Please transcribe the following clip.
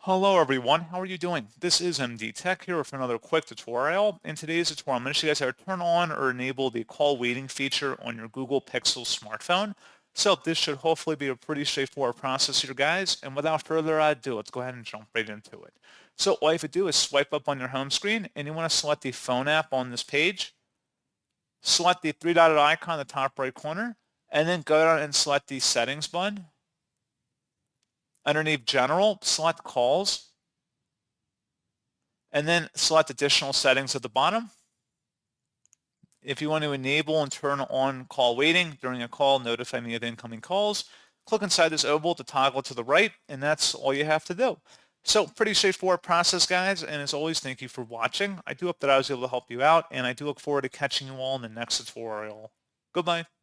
Hello everyone, how are you doing? This is MD Tech here with another quick tutorial. In today's tutorial, I'm going to show you guys how to turn on or enable the call waiting feature on your Google Pixel smartphone. So this should hopefully be a pretty straightforward process here, guys. And without further ado, let's go ahead and jump right into it. So all you have to do is swipe up on your home screen and you want to select the phone app on this page. Select the three-dotted icon in the top right corner and then go down and select the settings button. Underneath General, select Calls, and then select Additional Settings at the bottom. If you want to enable and turn on call waiting during a call, notify me of incoming calls, click inside this oval to toggle to the right, and that's all you have to do. So pretty straightforward process, guys, and as always, thank you for watching. I do hope that I was able to help you out, and I do look forward to catching you all in the next tutorial. Goodbye.